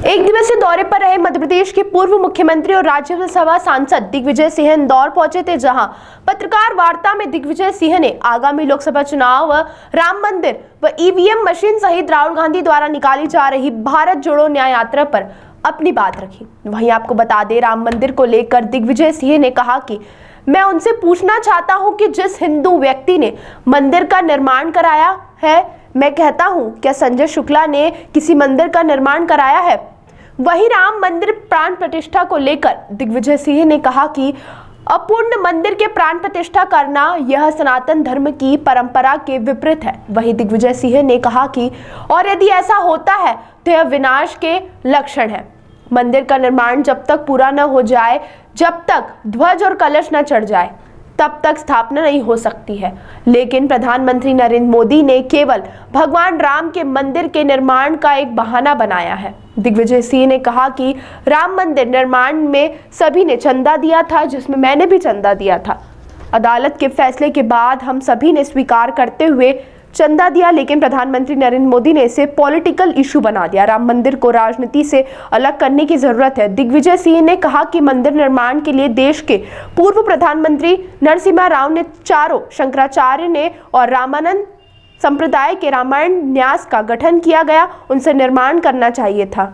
एक दिवसीय दौरे पर रहे मध्य प्रदेश के पूर्व मुख्यमंत्री और राज्यसभा सांसद दिग्विजय सिंह इंदौर पहुंचे थे, जहां पत्रकार वार्ता में दिग्विजय सिंह ने आगामी लोकसभा चुनाव, राम मंदिर व ईवीएम मशीन सहित राहुल गांधी द्वारा निकाली जा रही भारत जोड़ो न्याय यात्रा पर अपनी बात रखी। वहीं आपको बता दें, राम मंदिर को लेकर दिग्विजय सिंह ने कहा कि मैं उनसे पूछना चाहता हूं कि जिस हिंदू व्यक्ति ने मंदिर का निर्माण कराया है, मैं कहता हूं, क्या संजय शुक्ला ने किसी मंदिर का निर्माण कराया है? वहीं राम मंदिर प्राण प्रतिष्ठा को लेकर दिग्विजय सिंह ने कहा कि अपूर्ण मंदिर के प्राण प्रतिष्ठा करना यह सनातन धर्म की परंपरा के विपरीत है। वहीं दिग्विजय सिंह ने कहा कि और यदि ऐसा होता है तो यह विनाश के लक्षण है। मंदिर का निर्माण जब तक पूरा न हो जाए, जब तक ध्वज और कलश न चढ़ जाए, तब तक स्थापना नहीं हो सकती है। लेकिन प्रधानमंत्री नरेंद्र मोदी ने केवल भगवान राम के मंदिर के निर्माण का एक बहाना बनाया है। दिग्विजय सिंह ने कहा कि राम मंदिर निर्माण में सभी ने चंदा दिया था, जिसमें मैंने भी चंदा दिया था। अदालत के फैसले के बाद हम सभी ने स्वीकार करते हुए चंदा दिया, लेकिन प्रधानमंत्री नरेंद्र मोदी ने इसे पॉलिटिकल इशू बना दिया। राम मंदिर को राजनीति से अलग करने की जरूरत है। दिग्विजय सिंह ने कहा कि मंदिर निर्माण के लिए देश के पूर्व प्रधानमंत्री नरसिम्हा राव ने, चारों शंकराचार्य ने और रामानंद संप्रदाय के रामायण न्यास का गठन किया गया, उनसे निर्माण करना चाहिए था।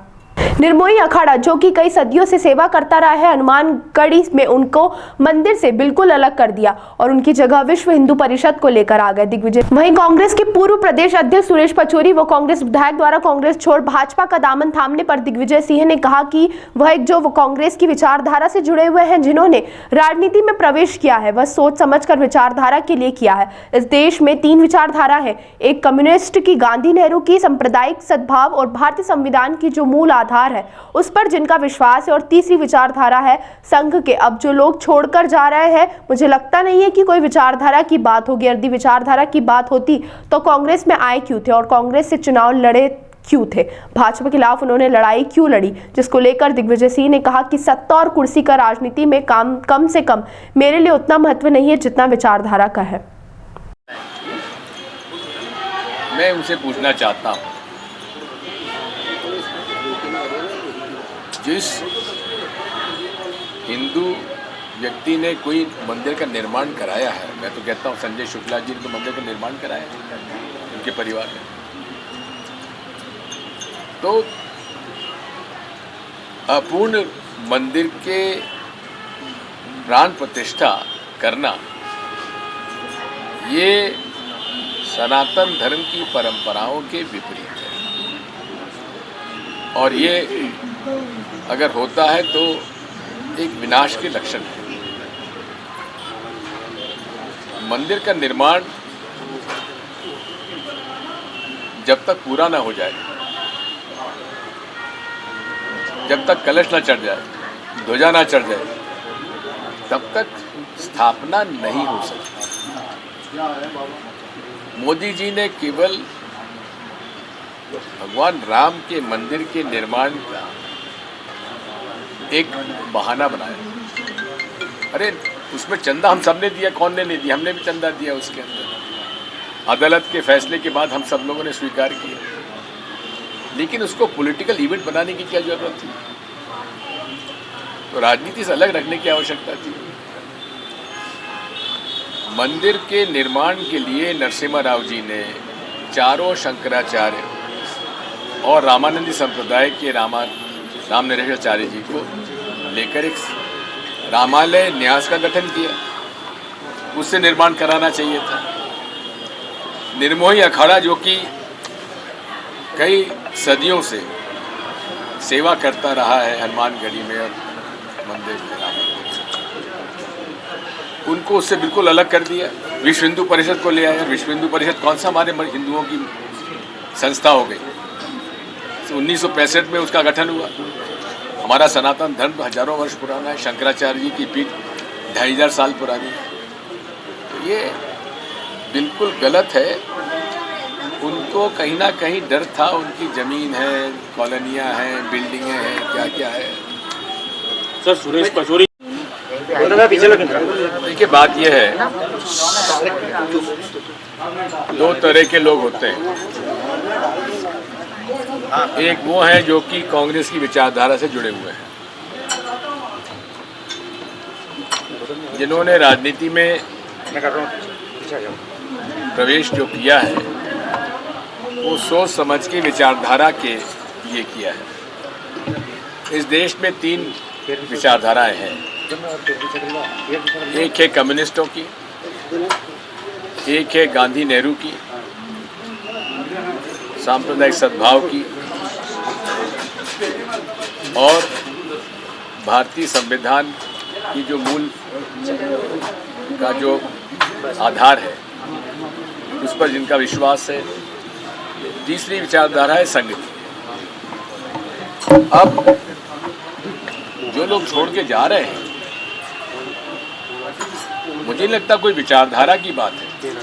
निर्मोही अखाड़ा, जो कि कई सदियों से सेवा करता रहा है, हनुमानगढ़ी में उनको मंदिर से बिल्कुल अलग कर दिया और उनकी जगह विश्व हिंदू परिषद को लेकर आ गए दिग्विजय। वहीं कांग्रेस के पूर्व प्रदेश अध्यक्ष सुरेश पचौरी व कांग्रेस विधायक द्वारा कांग्रेस छोड़ भाजपा का दामन थामने पर दिग्विजय सिंह ने कहा कि वो कांग्रेस की विचारधारा से जुड़े हुए हैं, जिन्होंने राजनीति में प्रवेश किया है, वह सोच समझकर विचारधारा के लिए किया है। इस देश में 3 विचारधारा है, एक कम्युनिस्ट की, गांधी नेहरू की, सांप्रदायिक सद्भाव और भारतीय संविधान की जो मूल आधार है उस पर जिनका विश्वास है, और तीसरी विचारधारा है संघ के। अब जो लोग छोड़कर जा रहे हैं, मुझे लगता नहीं है कि कोई विचारधारा की बात होगी। यदि विचारधारा की बात होती तो कांग्रेस में आए क्यों थे और कांग्रेस से चुनाव लड़े क्यों थे? भाजपा के खिलाफ उन्होंने लड़ाई क्यों लड़ी? जिसको लेकर दिग्विजय सिंह ने कहा कि सत्ता और कुर्सी का राजनीति में कम से कम मेरे लिए उतना महत्व नहीं है जितना विचारधारा का है। मैं उनसे पूछना चाहता हूं, जिस हिंदू व्यक्ति ने कोई मंदिर का निर्माण कराया है, मैं तो कहता हूँ संजय शुक्ला जी ने तो मंदिर का निर्माण कराया है उनके परिवार ने, तो अपूर्ण मंदिर के प्राण प्रतिष्ठा करना ये सनातन धर्म की परंपराओं के विपरीत है, और ये अगर होता है तो एक विनाश के लक्षण है। मंदिर का निर्माण जब तक पूरा ना हो जाए, जब तक कलश ना चढ़ जाए, ध्वजा ना चढ़ जाए, तब तक स्थापना नहीं हो सकती। मोदी जी ने केवल भगवान राम के मंदिर के निर्माण का एक बहाना बनाया। अरे उसमें चंदा हम सब ने दिया, कौन ने नहीं दिया? हमने भी चंदा दिया उसके अंदर। अदालत के फैसले के बाद हम सब लोगों ने स्वीकार किया, लेकिन उसको पॉलिटिकल इवेंट बनाने की क्या जरूरत थी? तो राजनीति से अलग रखने की आवश्यकता थी। मंदिर के निर्माण के लिए नरसिम्हा राव जी ने चारों शंकराचार्य और रामानंदी संप्रदाय के रामनरेशाचार्य जी को लेकर एक रामालय न्यास का गठन किया, उससे निर्माण कराना चाहिए था। निर्मोही अखाड़ा, जो कि कई सदियों से सेवा करता रहा है हनुमानगढ़ी में और मंदिर में, उनको उससे बिल्कुल अलग कर दिया। विश्व हिंदू परिषद को ले आया। विश्व हिंदू परिषद कौन सा हमारे हिंदुओं की संस्था हो गई? 1965 में उसका गठन हुआ। हमारा सनातन धर्म हजारों वर्ष पुराना है, शंकराचार्य जी की पीठ 2500 साल पुरानी है। तो ये बिल्कुल गलत है। उनको कहीं ना कहीं डर था, उनकी ज़मीन है, कॉलोनियाँ हैं, बिल्डिंगें हैं, क्या क्या है। सर, सुरेश पचौरी देखिए, बात यह है, 2 तरह के लोग होते हैं। एक वो हैं जो कि कांग्रेस की विचारधारा से जुड़े हुए हैं, जिन्होंने राजनीति में प्रवेश जो किया है वो सोच समझ के विचारधारा के लिए किया है। इस देश में 3 विचारधाराएं हैं, एक है कम्युनिस्टों की, एक है गांधी नेहरू की, सांप्रदायिक सद्भाव की, और भारतीय संविधान की जो मूल का जो आधार है उस पर जिनका विश्वास है। तीसरी विचारधारा है संघ की। अब जो लोग छोड़ के जा रहे हैं, मुझे नहीं लगता कोई विचारधारा की बात है,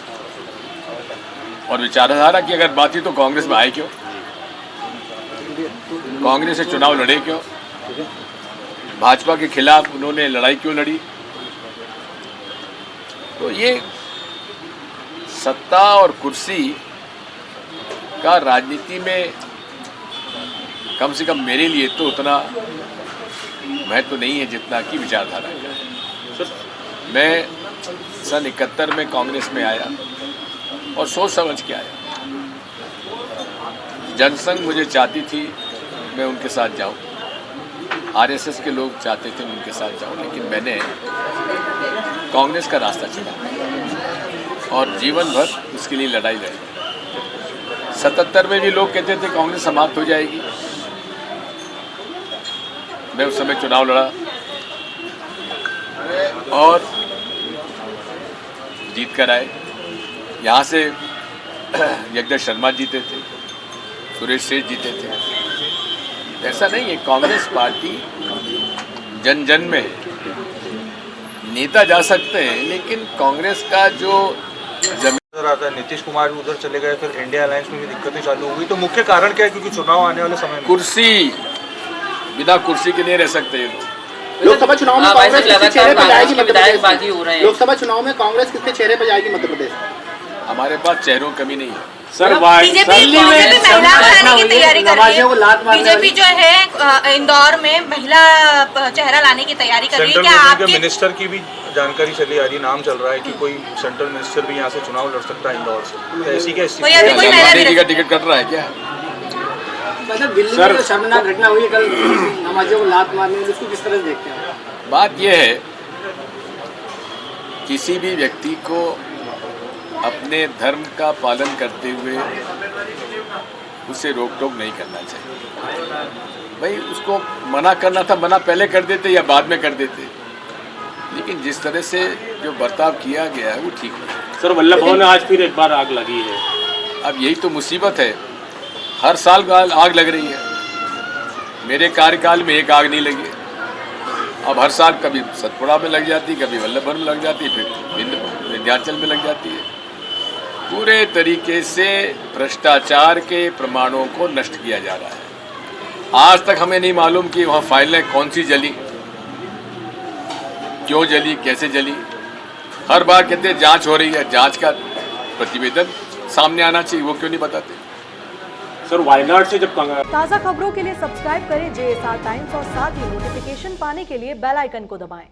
और विचारधारा की अगर बात ही तो कांग्रेस में आए क्यों, कांग्रेस से चुनाव लड़े क्यों, भाजपा के खिलाफ उन्होंने लड़ाई क्यों लड़ी। तो ये सत्ता और कुर्सी का राजनीति में कम से कम मेरे लिए तो उतना महत्व नहीं है जितना कि विचारधारा का। मैं सन 71 में कांग्रेस में आया और सोच समझ के आया। जनसंघ मुझे चाहती थी मैं उनके साथ जाऊं, आरएसएस के लोग चाहते थे मैं उनके साथ जाऊं, लेकिन मैंने कांग्रेस का रास्ता चुना और जीवन भर उसके लिए लड़ाई लड़ी। 77 में भी लोग कहते थे कांग्रेस समाप्त हो जाएगी, मैं उस समय चुनाव लड़ा और जीत कर आए। यहाँ से जगदीश शर्मा जीते थे, सुरेश सेठ जीते थे। ऐसा नहीं है, कांग्रेस पार्टी जन जन में है। नेता जा सकते हैं, लेकिन कांग्रेस का जो नजर आता है नीतीश कुमार भी उधर चले गए, फिर इंडिया अलायंस में भी दिक्कतें चालू हुई। तो मुख्य कारण क्या है? क्योंकि चुनाव आने वाले समय में कुर्सी, बिना कुर्सी के नहीं रह सकते ये लोग। लोकसभा चुनाव में कांग्रेस किसके चेहरे पर जाएगी मध्य प्रदेश? हो रहे हैं। लोकसभा चुनाव में कांग्रेस किसके चेहरे पर जाएगी मध्य प्रदेश? हमारे पास चेहरों की कमी नहीं है। सर बीजेपी महिला लाने की तैयारी कर रही है। बीजेपी जो है इंदौर में महिला चेहरा लाने की तैयारी कर रही है। सेंट्रल क्या गवर्नमेंट के आपकी मिनिस्टर की भी जानकारी चली आ रही, नाम चल रहा है कि कोई सेंट्रल मिनिस्टर भी यहाँ से चुनाव लड़ सकता है इंदौर से। तो ऐसी क्या कोई अभी कोई महिला गांधी जी का टिकट कट रहा है क्या? मतलब दिल्ली में जो शर्मनाक घटना हुई कल, नमाजियों को लात मारने, उसको किस तरह से देखते हैं? बात यह है, किसी भी व्यक्ति को अपने धर्म का पालन करते हुए उसे रोक टोक नहीं करना चाहिए। भाई उसको मना करना था, मना पहले कर देते या बाद में कर देते, लेकिन जिस तरह से जो बर्ताव किया गया है वो ठीक नहीं। सर वल्लभ भवन में आज फिर एक बार आग लगी है। अब यही तो मुसीबत है, हर साल आग लग रही है। मेरे कार्यकाल में एक आग नहीं लगी, अब हर साल कभी सतपुड़ा में लग जाती, कभी वल्लभ भवन में लग जाती, फिर विंध्याचल में लग जाती है। पूरे तरीके से भ्रष्टाचार के प्रमाणों को नष्ट किया जा रहा है। आज तक हमें नहीं मालूम कि वहाँ फाइलें कौन सी जली, क्यों जली, कैसे जली। हर बार कहते हैं जांच हो रही है, जांच का प्रतिवेदन सामने आना चाहिए, वो क्यों नहीं बताते? सर वायनाड से जब ताज़ा खबरों के लिए सब्सक्राइब करें JSR टाइम्स और साथ ही नोटिफिकेशन पाने के लिए बेल आइकन को दबाएं।